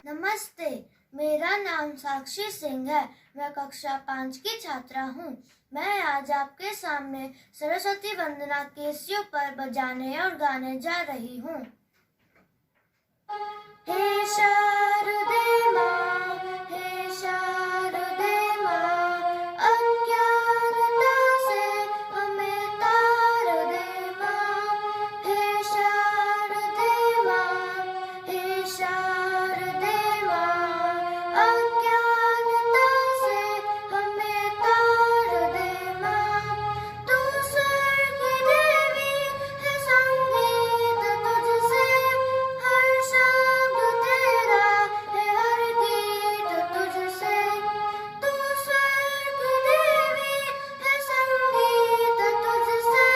नमस्ते, मेरा नाम साक्षी सिंह है। मैं कक्षा 5 की छात्रा हूँ। मैं आज आपके सामने सरस्वती वंदना केसियों पर बजाने और गाने जा रही हूँ। हे शारदे माँ, हे शारदे माँ, अज्ञानता से हमें तार दे माँ। हे शारदे माँ, हे शारदे माँ, अज्ञानता से हमें तार दे माँ। तू स्वर्ग की देवी है, संगीत तुझसे, हर शब्द तेरा है, हर गीत तुझसे। तू स्वर्ग की देवी है, संगीत तुझसे,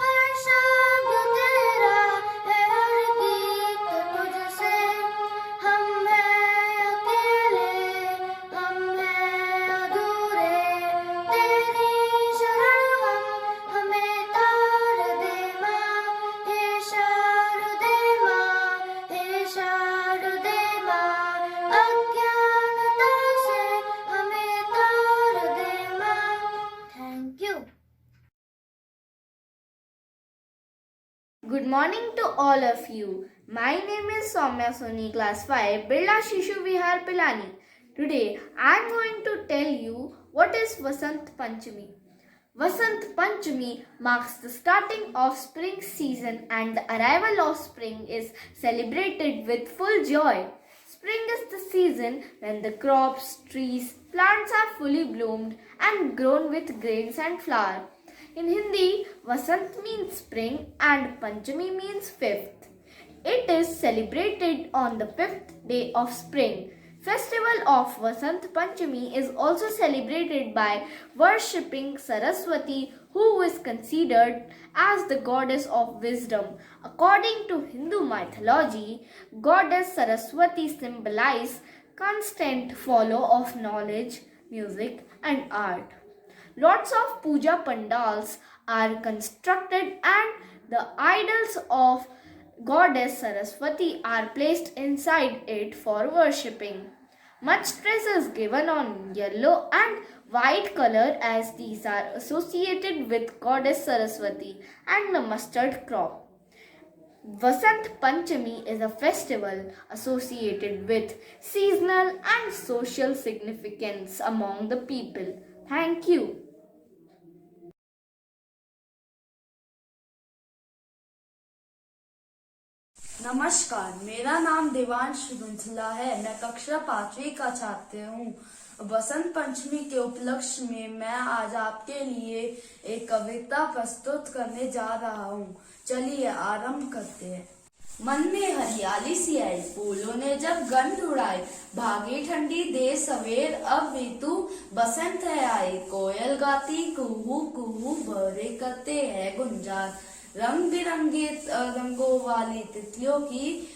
हर शब्द तेरा है, हर गीत तुझसे। हम हैं अकेले, हम हैं अधूरे, तेरी शरण हमें तार दे माँ। हे शारदे माँ, हे शारदे माँ, अज्ञानता से हमें तार दे माँ। Thank you. Good morning to all of you. My name is Soumya Soni, class 5, Birla Shishu Vihar Pilani. Today I am going to tell you what is Vasant Panchami. Vasant Panchami marks the starting of spring season and the arrival of spring is celebrated with full joy. Spring is the season when the crops, trees, plants are fully bloomed and grown with grains and flower. In Hindi, Vasant means spring and Panchami means fifth. It is celebrated on the fifth day of spring. Festival of Vasant Panchami is also celebrated by worshipping Saraswati, who is considered as the goddess of wisdom. According to Hindu mythology, goddess Saraswati symbolizes constant flow of knowledge, music and art. Lots of puja pandals are constructed and the idols of goddess Saraswati are placed inside it for worshipping. Much stress is given on yellow and white color as these are associated with goddess Saraswati and the mustard crop. Vasant Panchami is a festival associated with seasonal and social significance among the people. Thank you. नमस्कार, मेरा नाम देवांश बंसला है। मैं कक्षा 5वीं का छात्र हूँ। बसंत पंचमी के उपलक्ष्य में मैं आज आपके लिए एक कविता प्रस्तुत करने जा रहा हूँ। चलिए आरंभ करते हैं। मन में हरियाली सी आई, फूलों ने जब गंध उड़ाए, भागी ठंडी दे सवेर, अब ऋतु बसंत है आई। कोयल गाती कुहू कुहू, भौरे करते हैं गुंजार, रंग बिरंगे रंगों वाली तितलियों की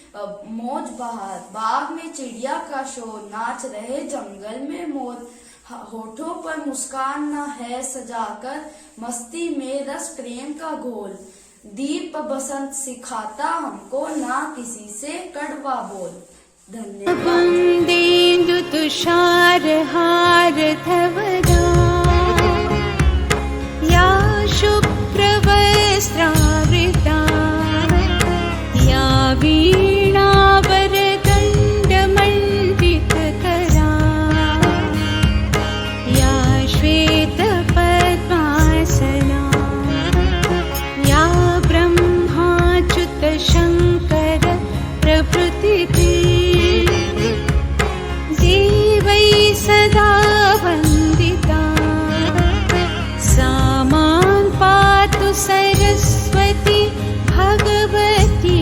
मौज बहार। बाग में चिड़िया का शोर, नाच रहे जंगल में मोर, होठों पर मुस्कान न है सजाकर, मस्ती में रस प्रेम का घोल। दीप बसंत सिखाता हमको, ना किसी से कड़वा बोल। धन्यवाद। तुषार हार धवरा, या शुभ्रवस्त्रावृता, या वीणावरदण्डमण्डितकरा, या श्वेतपद्मासना, या ब्रह्माच्युतशङ्कर प्रभृतिः देवै सदा वन्दिता, सा मां पातु Saraswati Bhagwati.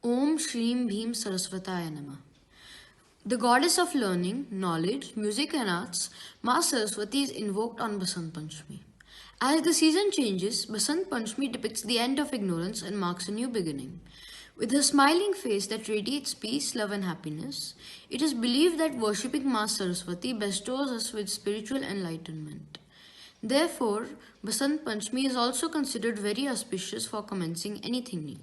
Om Shreem Bhim Saraswataya Namah. The goddess of learning, knowledge, music and arts, Ma Saraswati is invoked on Basant Panchami. As the season changes, Basant Panchami depicts the end of ignorance and marks a new beginning. With a smiling face that radiates peace, love, and happiness, it is believed that worshipping Ma Saraswati bestows us with spiritual enlightenment. Therefore, Basant Panchami is also considered very auspicious for commencing anything new.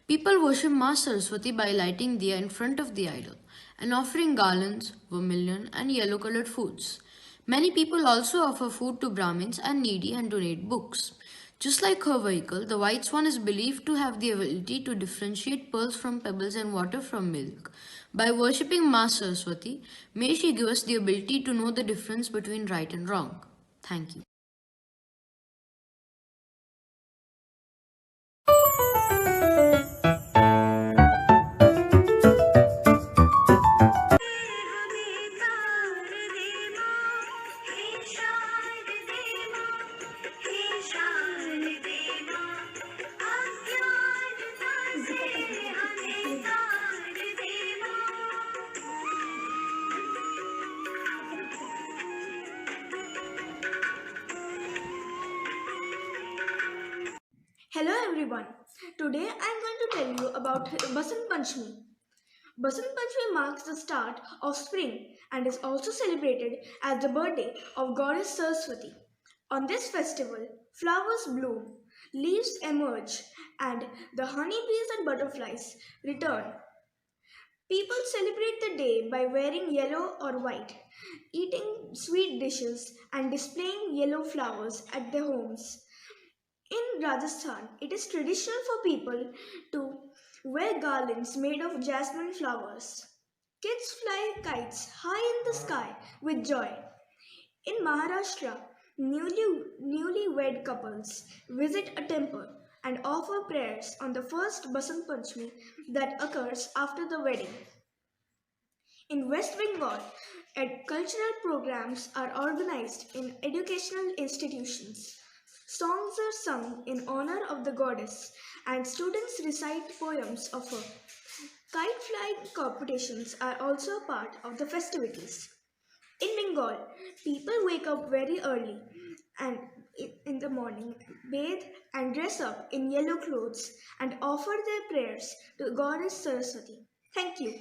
People worship Ma Saraswati by lighting diya in front of the idol and offering garlands, vermilion, and yellow colored foods. Many people also offer food to Brahmins and needy and donate books. Just like her vehicle, the white swan is believed to have the ability to differentiate pearls from pebbles and water from milk. By worshipping Ma Saraswati, may she give us the ability to know the difference between right and wrong. Thank you. Hello everyone. Today I am going to tell you about Basant Panchami. Basant Panchami marks the start of spring and is also celebrated as the birthday of goddess Saraswati. On this festival, flowers bloom, leaves emerge, and the honeybees and butterflies return. People celebrate the day by wearing yellow or white, eating sweet dishes, and displaying yellow flowers at their homes. In Rajasthan, it is traditional for people to wear garlands made of jasmine flowers. Kids fly kites high in the sky with joy. In Maharashtra, newlywed couples visit a temple and offer prayers on the first Basant Panchami that occurs after the wedding. In West Bengal, cultural programs are organized in educational institutions. Songs are sung in honor of the goddess, and students recite poems of her. Kite flying competitions are also a part of the festivities. In Bengal, people wake up very early and in the morning, bathe and dress up in yellow clothes and offer their prayers to goddess Saraswati. Thank you.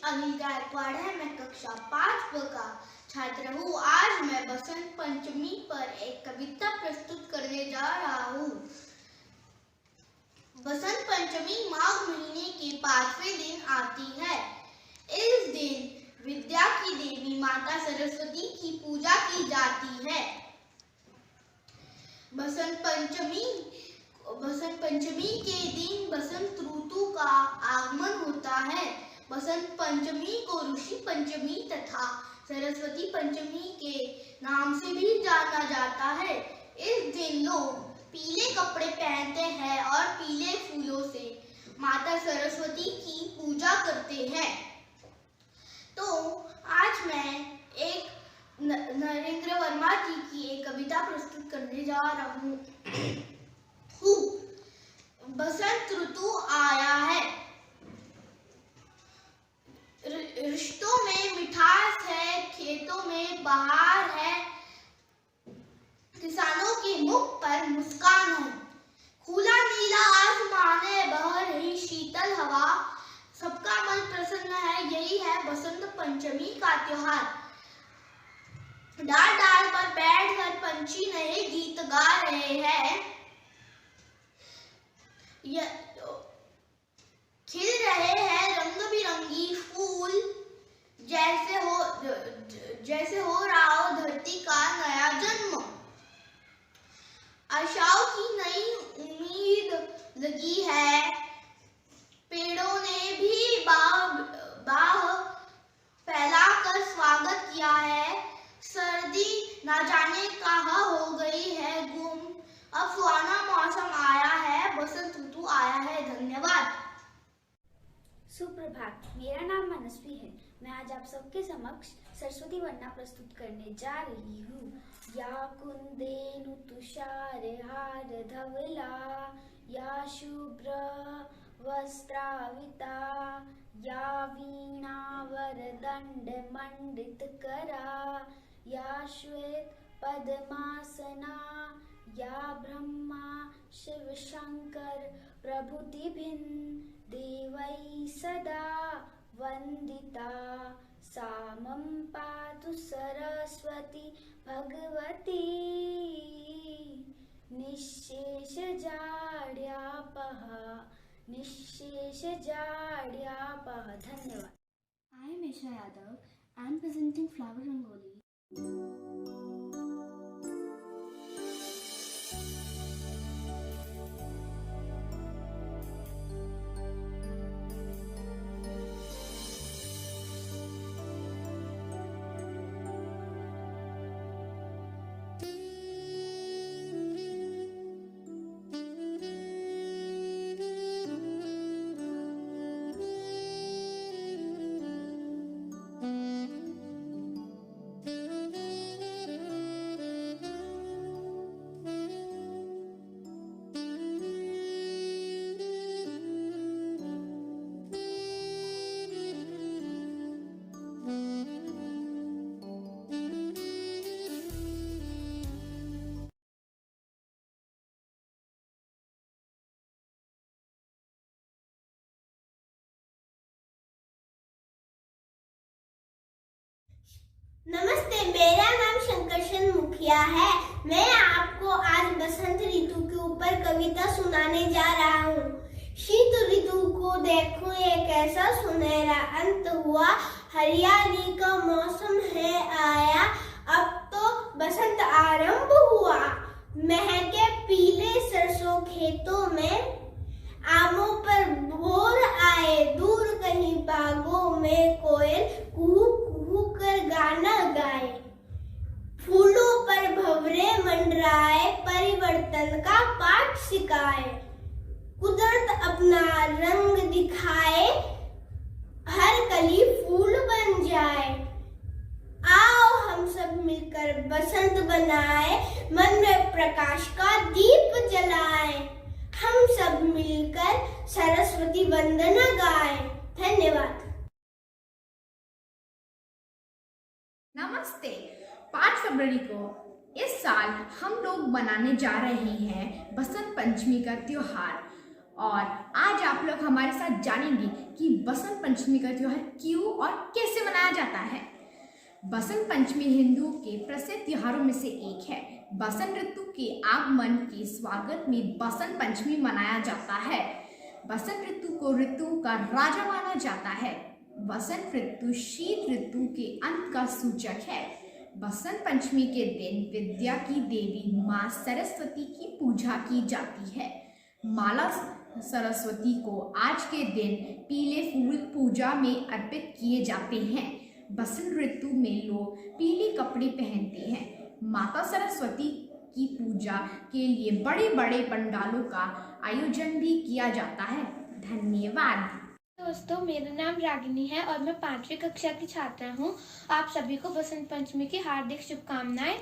Anil Gaekwad है। मैं कक्षा 5 का छात्र हूँ। आज मैं बसंत पंचमी पर एक कविता प्रस्तुत करने जा रहा हूँ। बसंत पंचमी माघ महीने के 5वें दिन आती है। इस दिन विद्या की देवी माता सरस्वती की पूजा की जाती है। बसंत पंचमी के दिन बसंत ऋतु का आगमन होता है। बसंत पंचमी को ऋषि पंचमी तथा सरस्वती पंचमी के नाम से भी जाना जाता है। इस दिन लोग पीले कपड़े पहनते हैं और पीले फूलों से माता सरस्वती की पूजा करते हैं। तो आज मैं एक नरेंद्र वर्मा जी की एक कविता प्रस्तुत करने जा रहा हूँ। बसंत ऋतु आया है, रिश्तों में मिठास है, खेतों में बहार है, किसानों के मुख पर मुस्कान है। खुला नीला आसमान है, बह रही शीतल हवा, सबका मन प्रसन्न है। यही है बसंत पंचमी का त्योहार। डाल डाल पर बैठकर पंछी नए गीत गा रहे हैं। खिल रहे हैं रंग बिरंगी फूल, जैसे हो रहा हो धरती का नया जन्म। आशाओं की नई उम्मीद लगी है, पेड़ों ने भी बाह फैलाकर स्वागत किया है। सर्दी ना जाने कहाँ हो गई है गुम, अब सुहाना मौसम आया है, बसंत ऋतु आया है। धन्यवाद। सुप्रभात, मेरा नाम मनस्वी है। मैं आज आप सबके समक्ष सरस्वती वंदना प्रस्तुत करने जा रही हूँ। या कुंदेनु तुषार हार धवला, या शुभ्र वस्त्राविता, या वीणा वरदंड मंडित करा, या श्वेत पद्मासना, या ब्रह्मा शिव शंकर प्रभृतिभिन् देवै सदा वंदिता, सा मम पातु सरस्वती भगवती, निःशेष जाड्यापः। धन्यवाद। I am Isha Yadav. I am presenting Flower Rangoli. नमस्ते, मेरा नाम शंकरशन मुखिया है। मैं आपको आज बसंत ऋतु के ऊपर कविता सुनाने जा रहा हूँ। शीत ऋतु को देखो ये कैसा सुनहरा अंत हुआ, हरियाली का मौसम है आया, अब तो बसंत आरंभ हुआ। महके पीले सरसों खेतों में, आमों पर भोर आए, दूर कहीं बागों में कोयल कुहू कुहू कर गाना गाए। फूलों पर भंवरे मंडराए, परिवर्तन का पाठ सिखाए। कुदरत अपना रंग दिखाए, हर कली फूल बन जाए। आओ हम सब मिलकर बसंत बनाए, मन में प्रकाश का दीप जलाए। हम सब मिलकर सरस्वती वंदना गाए। धन्यवाद। नमस्ते। 5 फरवरी को इस साल हम लोग मनाने जा रहे हैं बसंत पंचमी का त्योहार, और आज आप लोग हमारे साथ जानेंगे कि बसंत पंचमी का त्योहार क्यों और कैसे मनाया जाता है। बसंत पंचमी हिंदुओं के प्रसिद्ध त्योहारों में से एक है। बसंत ऋतु के आगमन के स्वागत में बसंत पंचमी मनाया जाता है। बसंत ऋतु को ऋतुओं का राजा माना जाता है। बसंत ऋतु शीत ऋतु के अंत का सूचक है। बसंत पंचमी के दिन विद्या की देवी माँ सरस्वती की पूजा की जाती है। माला सरस्वती को आज के दिन पीले फूल पूजा में अर्पित किए जाते हैं। बसंत ऋतु में लोग पीले कपड़े पहनते हैं। माता सरस्वती की पूजा के लिए बड़े बड़े पंडालों का आयोजन भी किया जाता है। धन्यवाद। दोस्तों, मेरा नाम रागिनी है और मैं 5वीं कक्षा की छात्रा हूँ। आप सभी को बसंत पंचमी की हार्दिक शुभकामनाएं।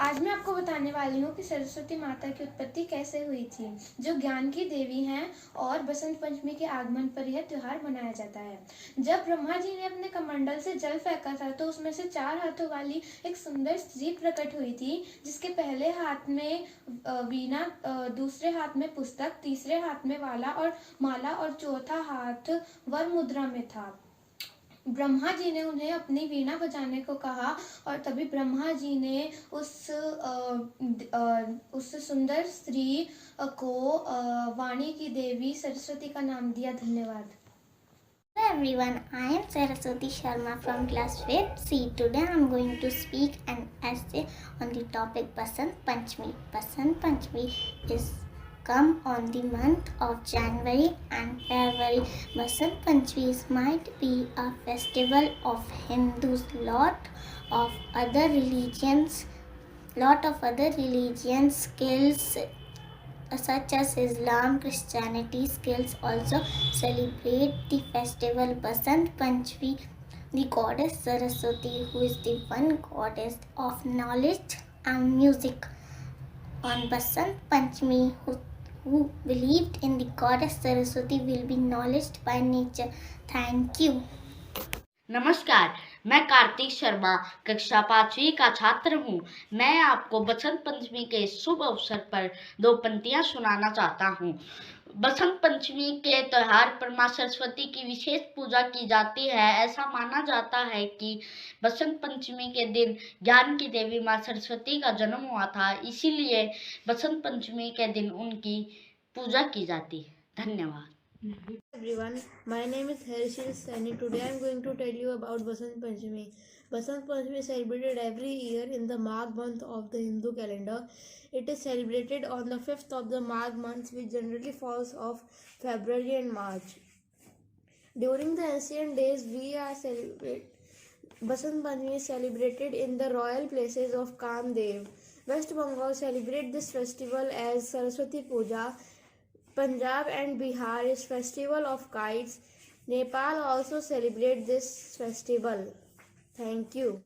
आज मैं आपको बताने वाली हूँ कि सरस्वती माता की उत्पत्ति कैसे हुई थी, जो ज्ञान की देवी हैं, और बसंत पंचमी के आगमन पर यह त्योहार मनाया जाता है। जब ब्रह्मा जी ने अपने कमंडल से जल फेंका था तो उसमें से 4 हाथों वाली एक सुंदर स्त्री प्रकट हुई थी, जिसके पहले हाथ में वीणा, दूसरे हाथ में पुस्तक, तीसरे हाथ में माला और चौथा हाथ वर मुद्रा में था। ब्रह्मा जी ने उन्हें अपनी वीणा बजाने को कहा और तभी ब्रह्मा जी ने उस सुंदर स्त्री को वाणी की देवी सरस्वती का नाम दिया। धन्यवाद। Hello everyone, I am Saraswati Sharma from class 5th C. Today I am going to speak an essay on the topic Basant Panchami. Basant Panchami is come on the month of January and February. Basant Panchami might be a festival of Hindus. Lot of other religions skills such as Islam, Christianity skills also celebrate the festival Basant Panchami. The goddess Saraswati, who is the one goddess of knowledge and music. On Basant Panchami, who believed in the goddess Saraswati will be knowledge by nature. Thank you. नमस्कार, मैं कार्तिक शर्मा कक्षा 5वीं का छात्र हूँ। मैं आपको बसंत पंचमी के शुभ अवसर पर 2 पंक्तियाँ सुनाना चाहता हूँ। बसंत पंचमी के त्यौहार पर माँ सरस्वती की विशेष पूजा की जाती है। ऐसा माना जाता है कि बसंत पंचमी के दिन ज्ञान की देवी माँ सरस्वती का जन्म हुआ था, इसीलिए बसंत पंचमी के दिन उनकी पूजा की जाती है। धन्यवाद। Everyone, my name is Harshil Saini. Today I am going to tell you about Basant Panchami. Basant Panchami is celebrated every year in the Magh month of the Hindu calendar. It is celebrated on the 5th of the Magh month, which generally falls of February and March. During the ancient days, Basant Panchami is celebrated in the royal places of Kamdev. West Bengal celebrate this festival as Saraswati Puja. Punjab and Bihar is festival of kites. Nepal also celebrate this festival. Thank you.